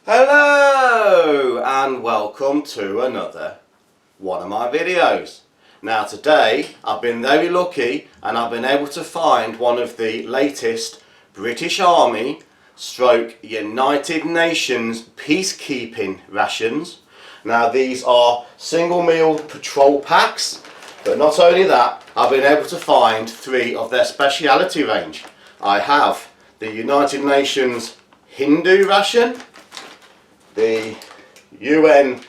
Hello and welcome to another one of my videos. Now today I've been very lucky and I've been able to find one of the latest British Army / United Nations peacekeeping rations. Now these are single meal patrol packs, but not only that, I've been able to find 3 of their speciality range. I have the United Nations Hindu ration, the UN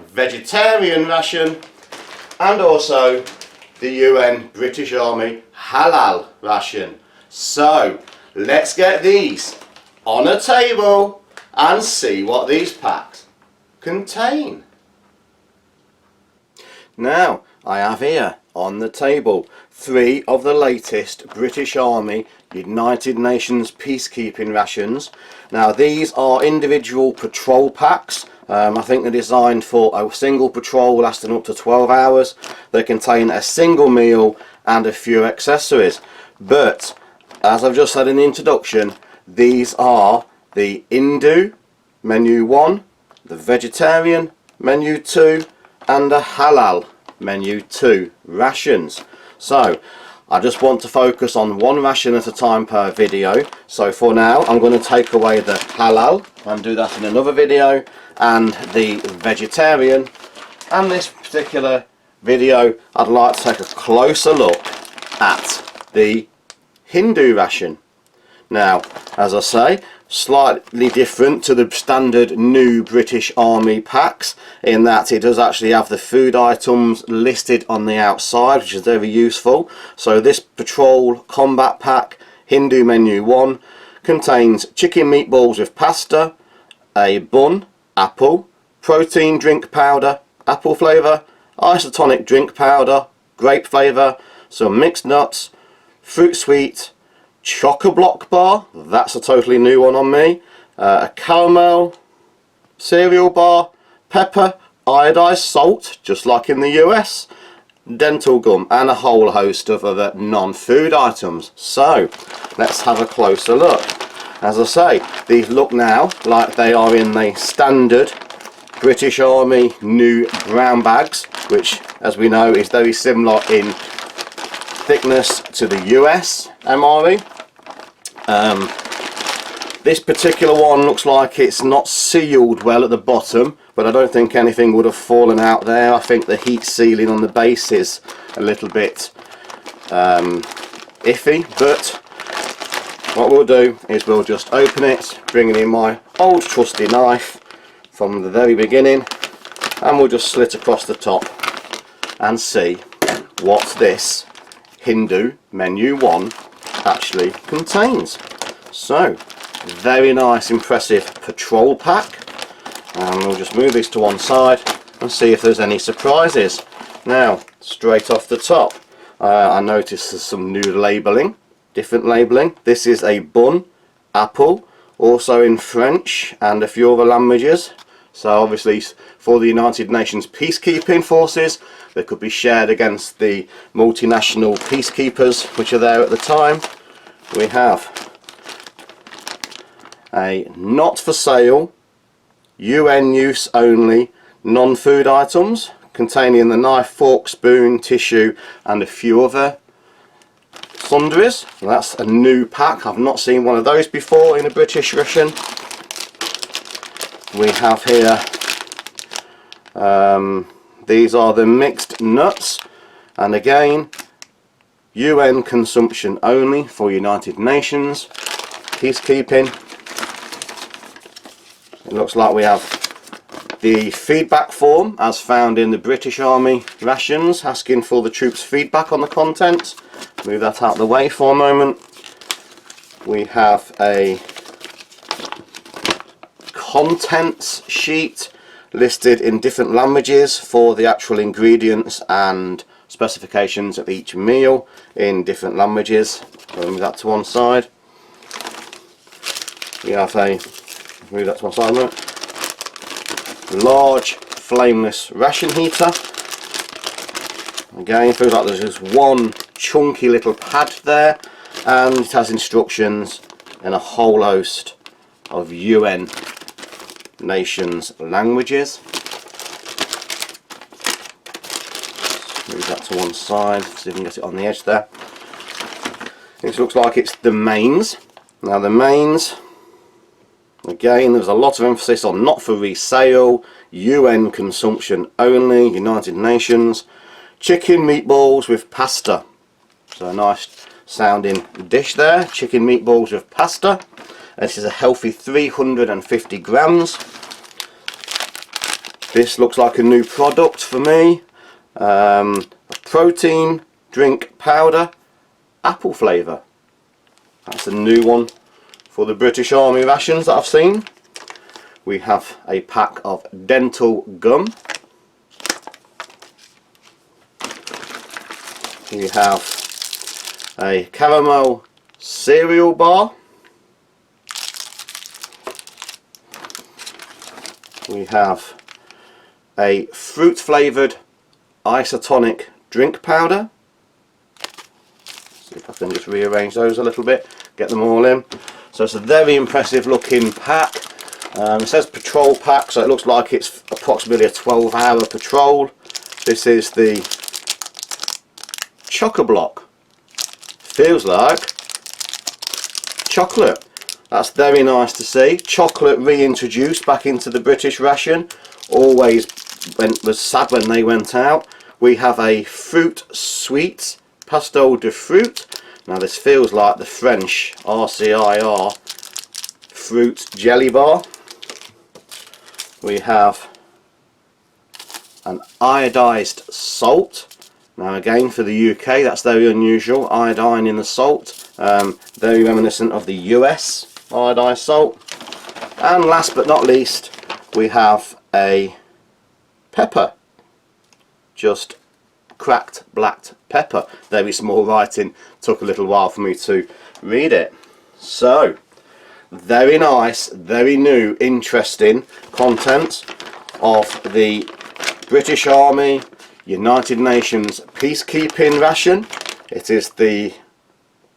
vegetarian ration, and also the UN British Army halal ration. So let's get these on a table and see what these packs contain. Now I have here on the table 3 of the latest British Army United Nations peacekeeping rations. Now these are individual patrol packs. I think they're designed for a single patrol lasting up to 12 hours. They contain a single meal and a few accessories. But as I've just said in the introduction, these are the Hindu menu 1, the vegetarian menu 2 and the halal menu 2 rations. So I just want to focus on one ration at a time per video. So for now I'm going to take away the halal and do that in another video, and the vegetarian. And this particular video I'd like to take a closer look at the Hindu ration. Now as I say, slightly different to the standard new British Army packs in that it does actually have the food items listed on the outside, which is very useful. So this patrol combat pack Hindu menu 1 contains chicken meatballs with pasta, a bun, apple, protein drink powder, apple flavour, isotonic drink powder, grape flavour, some mixed nuts, fruit sweet, choco-block bar, that's a totally new one on me, a caramel cereal bar, pepper, iodized salt, just like in the US, dental gum, and a whole host of other non-food items. So let's have a closer look. As I say, these look now like they are in the standard British Army new brown bags, which as we know is very similar in thickness to the US MRE. This particular one looks like it's not sealed well at the bottom, but I don't think anything would have fallen out there. I think the heat sealing on the base is a little bit iffy, but what we'll do is we'll just open it, bringing in my old trusty knife from the very beginning, and we'll just slit across the top and see what this Hindu menu 1 actually contains. So very nice, impressive patrol pack, and we'll just move this to one side and see if there's any surprises. Now straight off the top, I noticed there's some new labelling, different labelling. This is a bun, apple, also in French and a few other languages. So obviously for the United Nations peacekeeping forces, they could be shared against the multinational peacekeepers which are there at the time. We have a not for sale, UN use only, non-food items containing the knife, fork, spoon, tissue and a few other sundries. That's a new pack. I've not seen one of those before in a British ration. We have here these are the mixed nuts, and again UN consumption only for United Nations peacekeeping. It looks like we have the feedback form as found in the British Army rations, asking for the troops' feedback on the content. Move that out of the way for a moment. We have a contents sheet listed in different languages for the actual ingredients and specifications of each meal in different languages. I'll move that to one side. We have a large flameless ration heater. Again, feels like there's just one chunky little pad there, and it has instructions and a whole host of UN Nations languages. Move that to one side, see if we can get it on the edge there. This looks like it's the mains. Now the mains, again, there's a lot of emphasis on not for resale, UN consumption only, United Nations. Chicken meatballs with pasta. So a nice sounding dish there, chicken meatballs with pasta. This is a healthy 350 grams. This looks like a new product for me. A protein drink powder, apple flavour. That's a new one for the British Army rations that I've seen. We have a pack of dental gum. We have a caramel cereal bar. We have a fruit flavoured isotonic drink powder. See if I can just rearrange those a little bit, get them all in. So it's a very impressive looking pack. It says patrol pack, so it looks like it's approximately a 12-hour patrol. This is the chock-a-block. Feels like chocolate. That's very nice to see. Chocolate reintroduced back into the British ration. Always was sad when they went out. We have a fruit sweets, pastel de fruit. Now this feels like the French RCIR fruit jelly bar. We have an iodized salt. Now again, for the UK, that's very unusual, iodine in the salt. Very reminiscent of the US iodized salt. And last but not least, we have a pepper. Just cracked black pepper. Very small writing, took a little while for me to read it. So, very nice, very new, interesting content of the British Army United Nations Peacekeeping Ration. It is the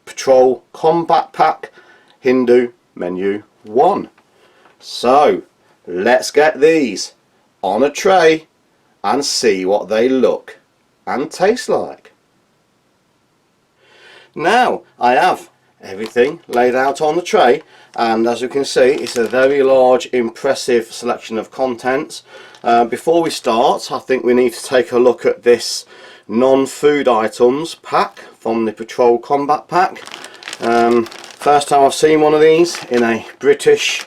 Patrol Combat Pack Hindu Menu 1. So let's get these on a tray and see what they look and taste like. Now I have everything laid out on the tray, and as you can see, it's a very large, impressive selection of contents. Before we start, I think we need to take a look at this non-food items pack from the Patrol Combat Pack. First time I've seen one of these in a British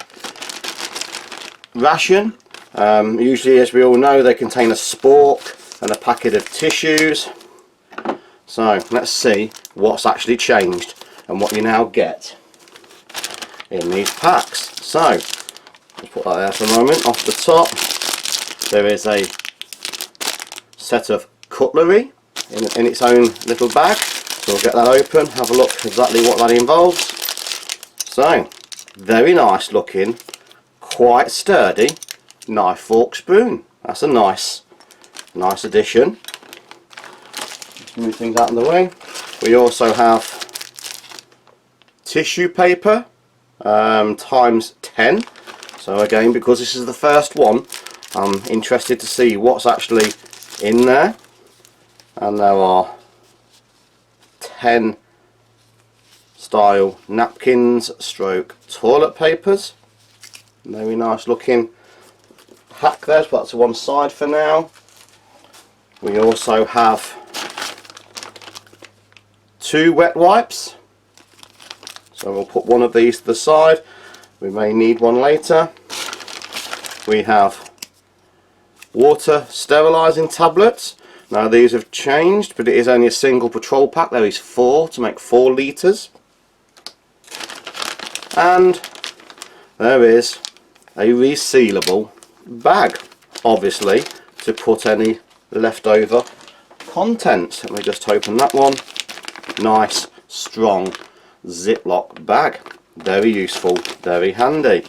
ration. Usually, as we all know, they contain a spork and a packet of tissues. So let's see what's actually changed and what you now get in these packs. So let's put that there for a moment. Off the top, there is a set of cutlery in its own little bag. So we'll get that open, have a look exactly what that involves. So, very nice looking, quite sturdy knife, fork, spoon. That's a nice addition. Let's move things out of the way. We also have tissue paper times 10. So again, because this is the first one, I'm interested to see what's actually in there. And there are 10 style napkins stroke toilet papers. Very nice looking pack there, so that's to one side for now. We also have 2 wet wipes, so we'll put one of these to the side. We may need one later. We have water sterilising tablets. Now these have changed, but it is only a single patrol pack. There is 4 to make 4 litres. And there is a resealable bag, obviously, to put any leftover contents. Let me just open that one. Nice, strong Ziploc bag. Very useful, very handy.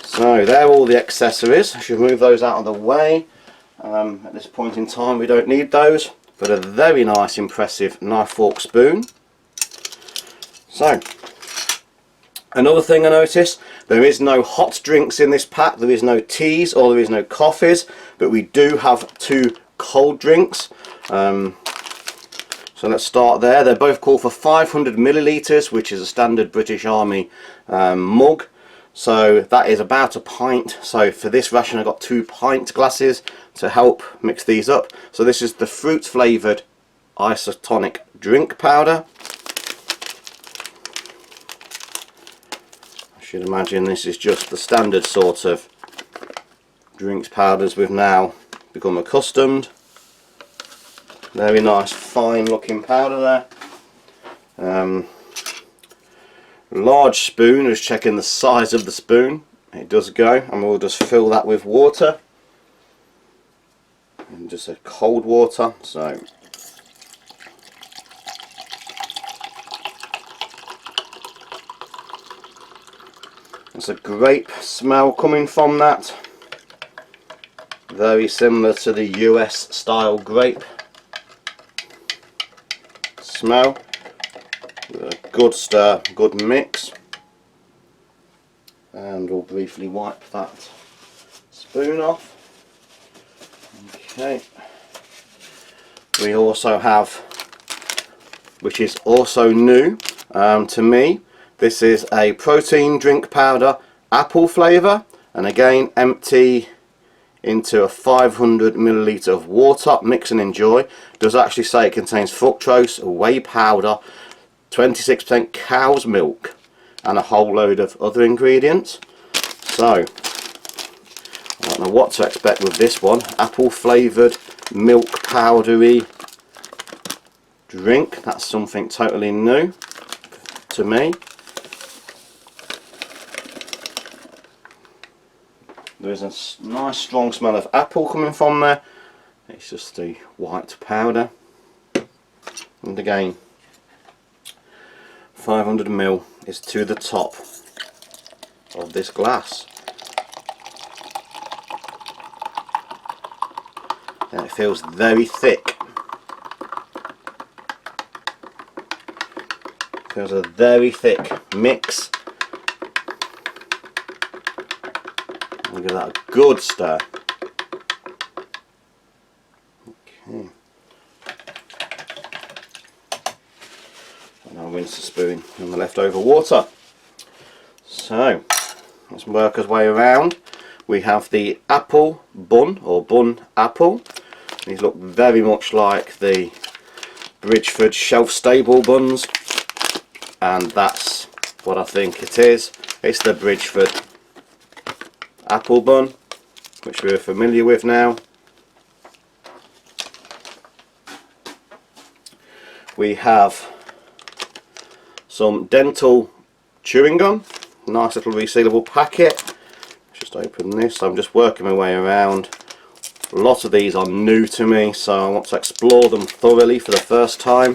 So there are all the accessories. I should move those out of the way. At this point in time we don't need those, but a very nice, impressive knife, fork, spoon. So Another thing I noticed, there is no hot drinks in this pack, there is no teas or there is no coffees, but we do have 2 cold drinks. So let's start there. They're both called for 500 millilitres, which is a standard British Army mug. So that is about a pint. So for this ration I got 2 pint glasses to help mix these up. So this is the fruit flavoured isotonic drink powder. I should imagine this is just the standard sort of drinks powders we've now become accustomed. Very nice fine looking powder there. Large spoon, just checking the size of the spoon. It does go, and we'll just fill that with water. And just a cold water, so there's a grape smell coming from that. Very similar to the US style grape smell. A good stir, good mix, and we'll briefly wipe that spoon off. Okay, we also have, which is also new to me, this is a protein drink powder, apple flavour, and again empty into a 500 milliliter of water, mix and enjoy. It does actually say it contains fructose, whey powder, 26% cow's milk, and a whole load of other ingredients. So I don't know what to expect with this one. Apple flavoured milk powdery drink, that's something totally new to me. There is a nice strong smell of apple coming from there. It's just the white powder, and again 500 ml is to the top of this glass, and it feels very thick. It feels a very thick mix. I'll give that a good stir. Okay. And I'll rinse the spoon in the leftover water. So let's work our way around. We have the apple bun, or bun apple. These look very much like the Bridgeford shelf stable buns, and that's what I think it is. It's the Bridgeford apple bun, which we're familiar with now. We have some dental chewing gum, nice little resealable packet. Just open this. I'm just working my way around. A lot of these are new to me, so I want to explore them thoroughly for the first time.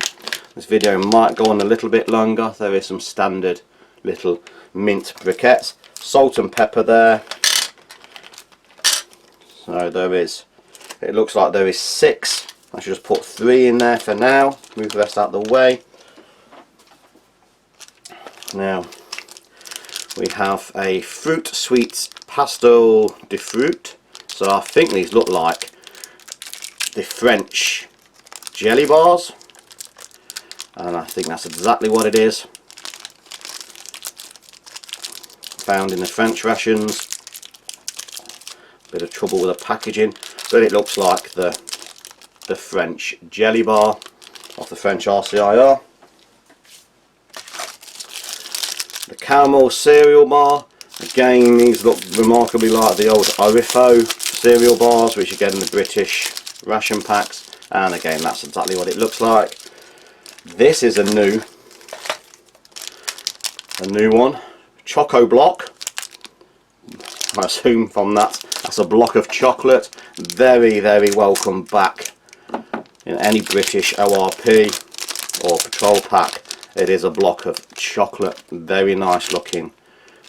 This video might go on a little bit longer. There is some standard little mint briquettes, salt and pepper there. So there is, it looks like there is 6. I should just put 3 in there for now, move the rest out of the way. Now we have a fruit sweets pastel de fruit. So I think these look like the French jelly bars, and I think that's exactly what it is. Found in the French rations. Bit of trouble with the packaging, but it looks like the French jelly bar off the French RCIR. The caramel cereal bar, again these look remarkably like the old Orifo cereal bars, which you get in the British ration packs, and again that's exactly what it looks like. This is a new one, Choco Block. I assume from that's a block of chocolate. Very, very welcome back in any British ORP or patrol pack. It is a block of chocolate. Very nice looking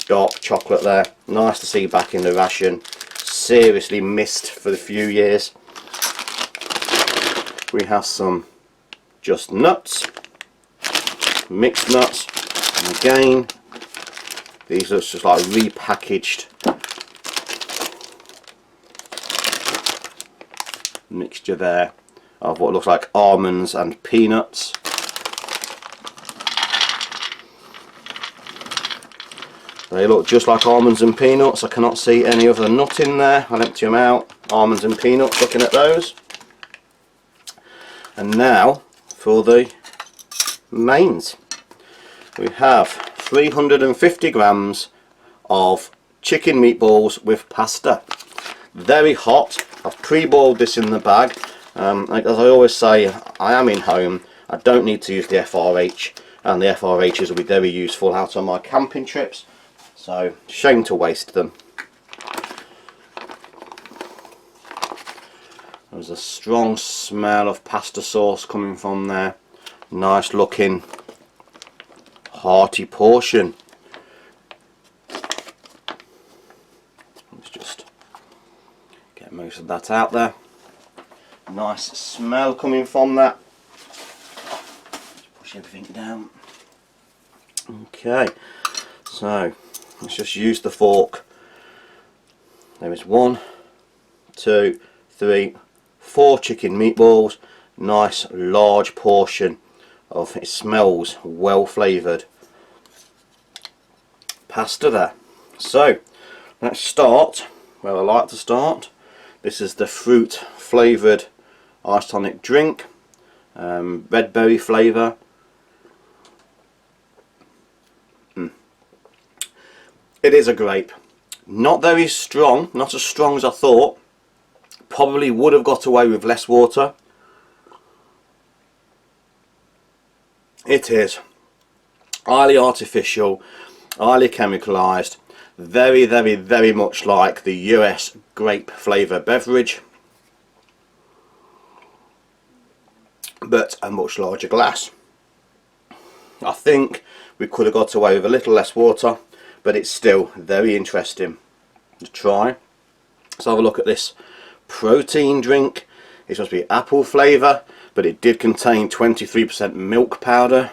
dark chocolate there. Nice to see back in the ration. Seriously missed for a few years. We have some just nuts, mixed nuts, and again These are just like repackaged mixture there of what looks like almonds and peanuts. They look just like almonds and peanuts. I cannot see any other nut in there. I'll empty them out. Almonds and peanuts, looking at those. And now for the mains. We have 350 grams of chicken meatballs with pasta. Very hot. I've pre-boiled this in the bag. Like, as I always say, I am in home. I don't need to use the FRH, and the FRHs will be very useful out on my camping trips. So, shame to waste them. There's a strong smell of pasta sauce coming from there. Nice looking, hearty portion. Let's just get most of that out there. Nice smell coming from that. Just push everything down. Okay, so let's just use the fork. There is 1, 2, 3, 4 chicken meatballs. Nice large portion of, it smells well flavoured pasta there. So let's start where I like to start. This is the fruit flavoured ice tonic drink, red berry flavour. It is a grape, not very strong, not as strong as I thought. Probably would have got away with less water. It is highly artificial, highly chemicalized, very much like the US grape flavour beverage, but a much larger glass. I think we could have got away with a little less water, but it's still very interesting to try. Let's have a look at this protein drink. It's supposed to be apple flavour, but it did contain 23% milk powder.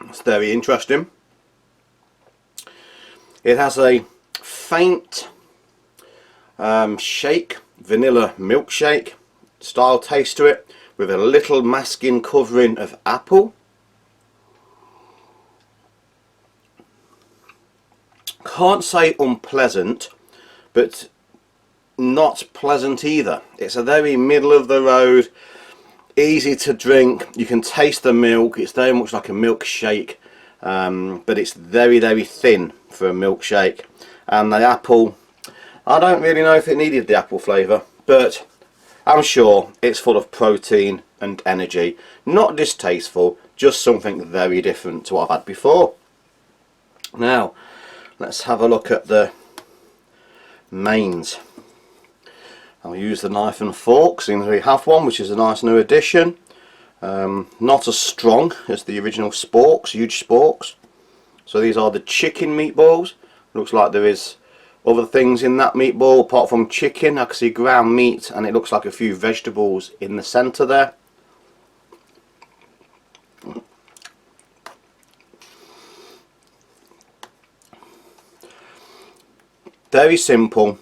It's very interesting. It has a faint shake, vanilla milkshake style taste to it, with a little masking covering of apple. Can't say unpleasant, but not pleasant either. It's a very middle of the road, easy to drink. You can taste the milk. It's very much like a milkshake, but it's very thin for a milkshake. And the apple, I don't really know if it needed the apple flavour, but I'm sure it's full of protein and energy. Not distasteful, just something very different to what I've had before. Now let's have a look at the mains. I'll use the knife and fork, seeing as we have one, which is a nice new addition. Not as strong as the original sporks, huge sporks. So these are the chicken meatballs. Looks like there is other things in that meatball apart from chicken. I can see ground meat, and it looks like a few vegetables in the centre there. Very simple.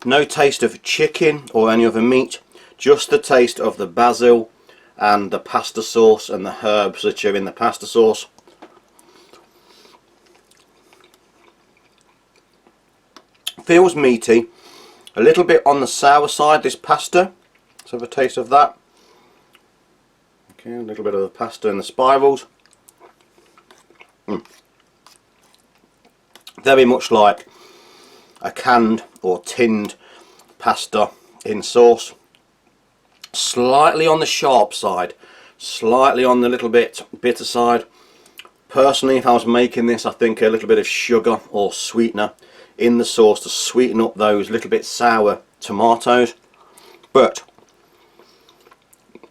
No taste of chicken or any other meat, just the taste of the basil and the pasta sauce and the herbs that are in the pasta sauce. Feels meaty, a little bit on the sour side, this pasta. Let's have a taste of that. Okay, a little bit of the pasta in the spirals. Very much like a canned or tinned pasta in sauce. Slightly on the sharp side, slightly on the little bit bitter side. Personally, if I was making this, I think a little bit of sugar or sweetener in the sauce to sweeten up those little bit sour tomatoes, but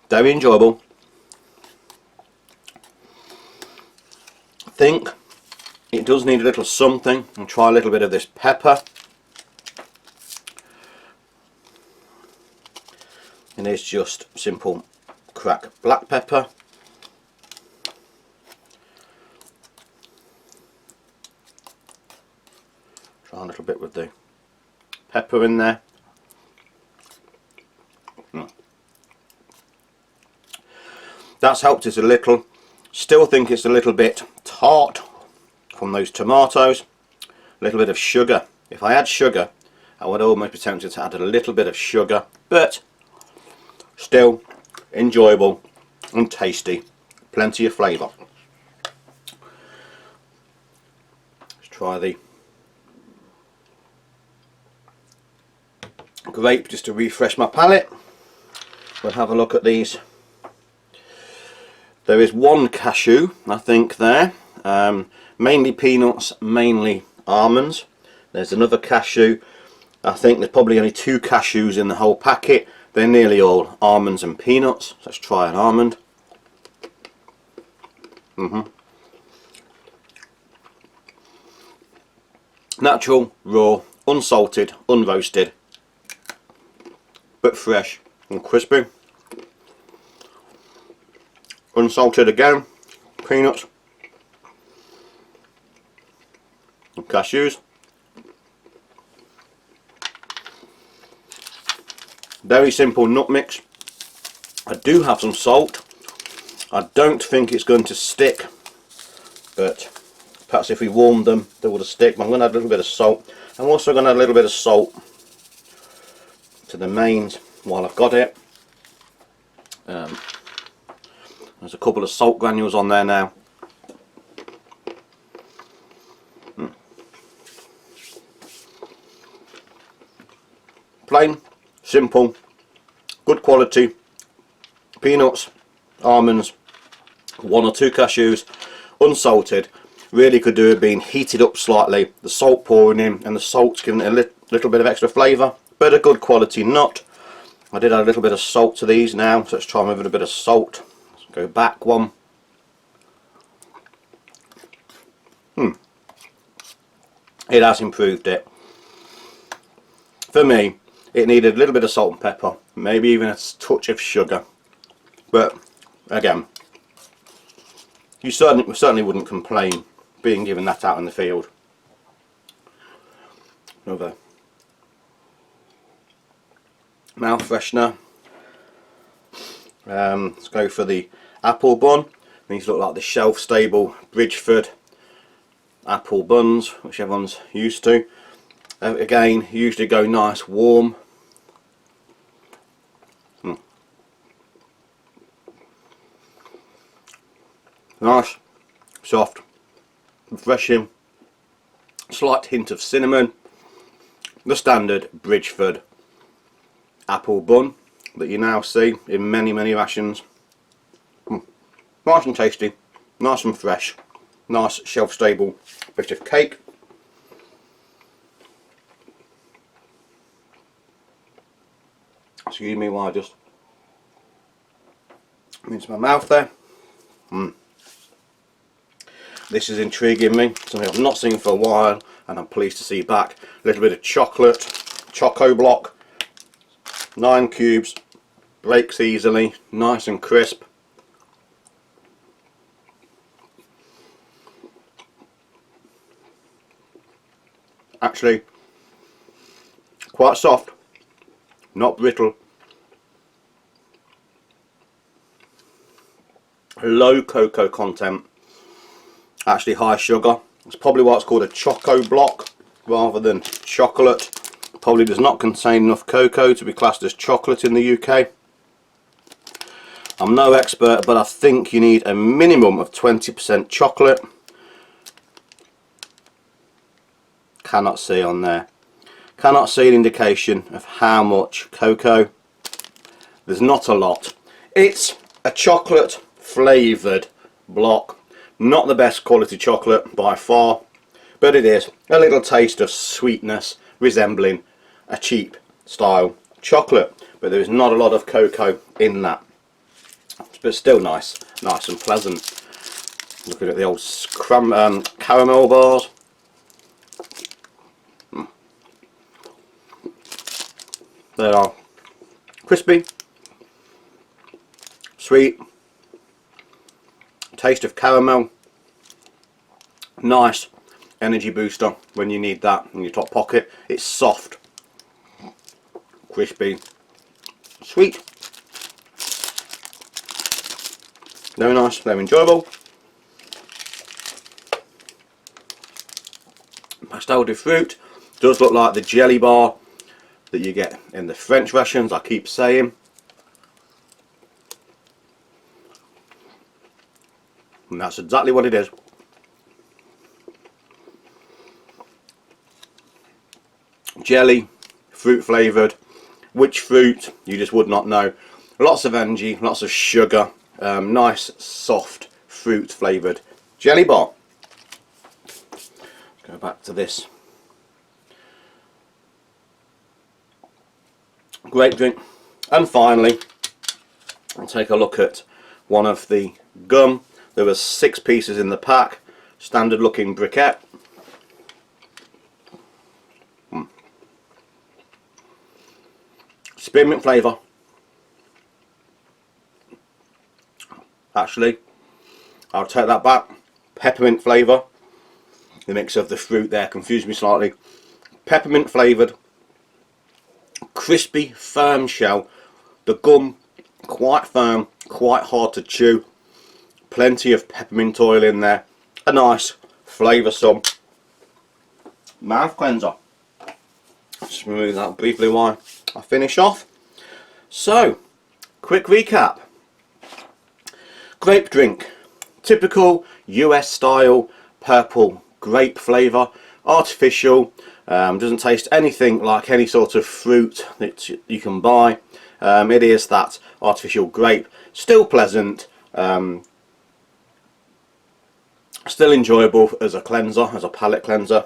very enjoyable. I think it does need a little something, and try a little bit of this pepper. And it's just simple crack black pepper. Try a little bit with the pepper in there. That's helped us a little. Still think it's a little bit tart from those tomatoes. A little bit of sugar. If I had sugar, I would almost be tempted to add a little bit of sugar, but still enjoyable and tasty. Plenty of flavour. Let's try the grape just to refresh my palate. We'll have a look at these. There is one cashew, I think, there. Mainly peanuts, mainly almonds. There's another cashew. I think there's probably only 2 cashews in the whole packet. They're nearly all almonds and peanuts. Let's try an almond. Natural, raw, unsalted, unroasted, but fresh and crispy. Unsalted again, peanuts and cashews. Very simple nut mix. I do have some salt. I don't think it's going to stick, but perhaps if we warmed them they would have stick. I'm going to add a little bit of salt. I'm also going to add a little bit of salt to the mains while I've got it. There's a couple of salt granules on there now. Plain, simple, good quality peanuts, almonds, 1 or 2 cashews, unsalted. Really could do with being heated up slightly, the salt pouring in, and the salt's giving it a little bit of extra flavour, but a good quality nut. I did add a little bit of salt to these now, so let's try them with a bit of salt. Let's go back one. It has improved it. For me, it needed a little bit of salt and pepper, maybe even a touch of sugar. But again, you certainly wouldn't complain being given that out in the field. Another mouth freshener. Let's go for the apple bun. These look like the shelf stable Bridgeford apple buns, which everyone's used to. Again, usually go nice warm. Nice, soft, refreshing, slight hint of cinnamon. The standard Bridgeford apple bun that you now see in many rations. Nice and tasty, nice and fresh, nice shelf stable bit of cake. Excuse me while I just rinse my mouth there. This is intriguing me, something I've not seen for a while, and I'm pleased to see back. A little bit of chocolate, choco block, 9 cubes, breaks easily, nice and crisp. Actually, quite soft, not brittle. Low cocoa content, actually high sugar. It's probably why it's called a choco block rather than chocolate. Probably does not contain enough cocoa to be classed as chocolate in the UK. I'm no expert, but I think you need a minimum of 20% chocolate. Cannot see on there. Cannot see an indication of how much cocoa. There's not a lot. It's a chocolate flavoured block. Not the best quality chocolate by far, but it is a little taste of sweetness resembling a cheap style chocolate. But there is not a lot of cocoa in that. But still nice and pleasant. Looking at the old caramel bars. They are crispy, sweet, taste of caramel, nice energy booster when you need that in your top pocket. It's soft, crispy, sweet, very nice, very enjoyable. Pastel de fruit does look like the jelly bar that you get in the French rations, I keep saying. And that's exactly what it is. Jelly, fruit flavoured. Which fruit, you just would not know. Lots of energy, lots of sugar, nice soft fruit flavoured jelly bar. Let's go back to this grape drink. And finally, I'll take a look at one of the gum. There were 6 pieces in the pack, standard looking briquette. Spearmint flavour. Actually, I'll take that back. Peppermint flavour. The mix of the fruit there confused me slightly. Peppermint flavoured, crispy, firm shell. The gum quite firm, quite hard to chew. Plenty of peppermint oil in there. A nice flavoursome mouth cleanser. Just remove that briefly while I finish off. So, quick recap. Grape drink. Typical US style purple grape flavour. Artificial. Doesn't taste anything like any sort of fruit that you can buy. It is that artificial grape. Still pleasant. Still enjoyable as a cleanser, as a palate cleanser.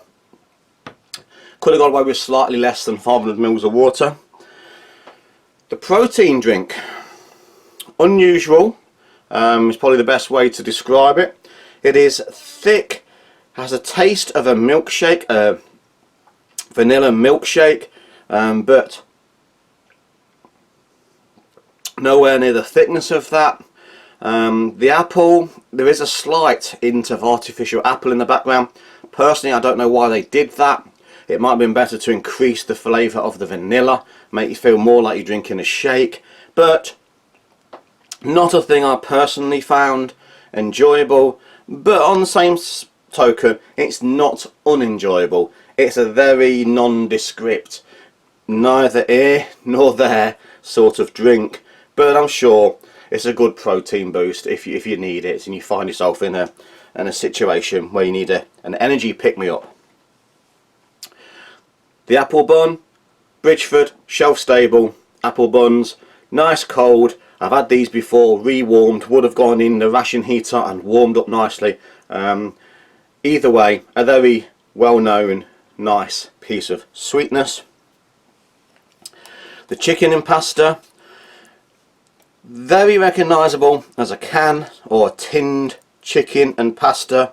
Could have got away with slightly less than 500 ml of water. The protein drink, unusual, is probably the best way to describe it. It is thick, has a taste of a milkshake, a vanilla milkshake, but nowhere near the thickness of that. The apple, there is a slight hint of artificial apple in the background. Personally, I don't know why they did that. It might have been better to increase the flavour of the vanilla, make you feel more like you're drinking a shake, but not a thing I personally found enjoyable. But on the same token, it's not unenjoyable. It's a very nondescript, neither here nor there sort of drink, but I'm sure it's a good protein boost if you need it and you find yourself in a situation where you need an energy pick-me-up. The apple bun, Bridgeford, shelf stable apple buns, nice cold. I've had these before, rewarmed, would have gone in the ration heater and warmed up nicely. Either way, a very well known nice piece of sweetness. The chicken and pasta, very recognisable as a can or a tinned chicken and pasta.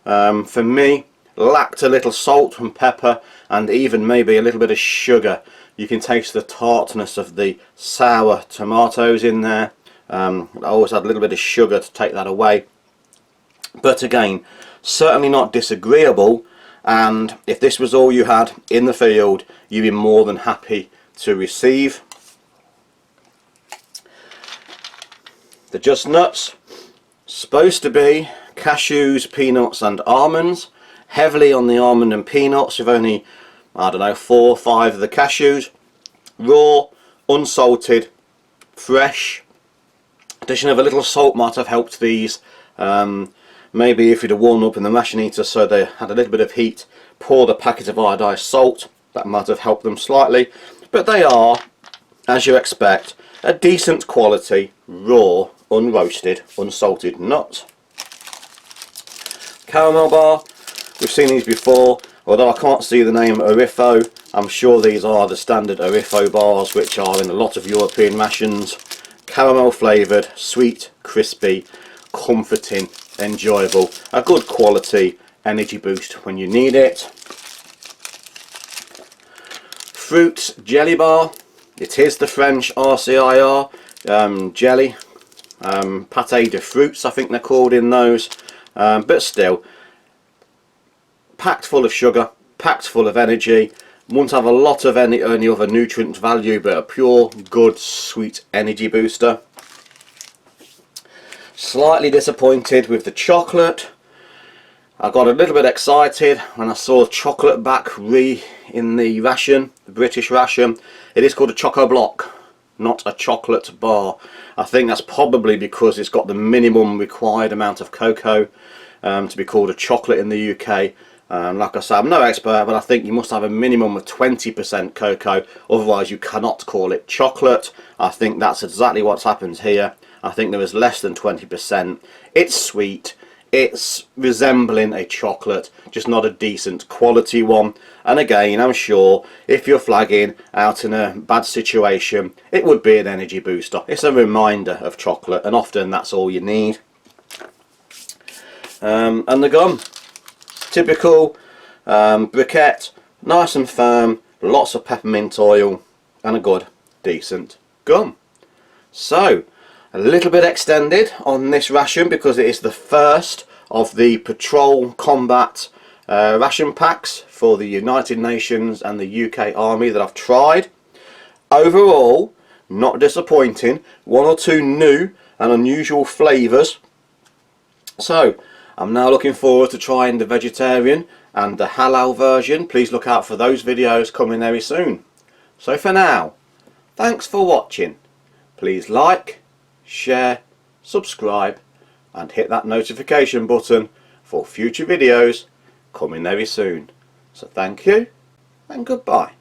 For me, lacked a little salt and pepper and even maybe a little bit of sugar. You can taste the tartness of the sour tomatoes in there. I always had a little bit of sugar to take that away. But again, certainly not disagreeable, and if this was all you had in the field, you'd be more than happy to receive. The Just Nuts, supposed to be cashews, peanuts and almonds. Heavily on the almond and peanuts with only, I don't know, 4 or 5 of the cashews. Raw, unsalted, fresh. Addition of a little salt might have helped these. Maybe if you'd have warmed up in the ration heater so they had a little bit of heat, poured a packet of iodized salt, that might have helped them slightly. But they are, as you expect, a decent quality, raw, unroasted, unsalted nut. Caramel bar, we've seen these before, although I can't see the name Orifo. I'm sure these are the standard Orifo bars which are in a lot of European rations. Caramel flavoured, sweet, crispy, comforting, enjoyable, a good quality energy boost when you need it. Fruits jelly bar, it is the French RCIR jelly. pate de fruits I think they're called in those, but still, packed full of sugar, packed full of energy, won't have a lot of any other nutrient value, but a pure good sweet energy booster. Slightly disappointed with the chocolate. I got a little bit excited when I saw chocolate back in the ration, the British ration. It is called a Choco Block, not a chocolate bar. I think that's probably because it's got the minimum required amount of cocoa to be called a chocolate in the UK. Like I said, I'm no expert, but I think you must have a minimum of 20% cocoa, otherwise you cannot call it chocolate. I think that's exactly what's happened here. I think there was less than 20%. It's sweet. It's resembling a chocolate, just not a decent quality one. And again, I'm sure if you're flagging out in a bad situation, it would be an energy booster. It's a reminder of chocolate, and often that's all you need. And the gum, typical briquette, nice and firm, lots of peppermint oil, and a good, decent gum. So, a little bit extended on this ration because it is the first of the patrol combat ration packs for the United Nations and the UK Army that I've tried. Overall, not disappointing. One or two new and unusual flavours. So, I'm now looking forward to trying the vegetarian and the halal version. Please look out for those videos coming very soon. So for now, thanks for watching. Please like, share, subscribe and hit that notification button for future videos coming very soon. So thank you and goodbye.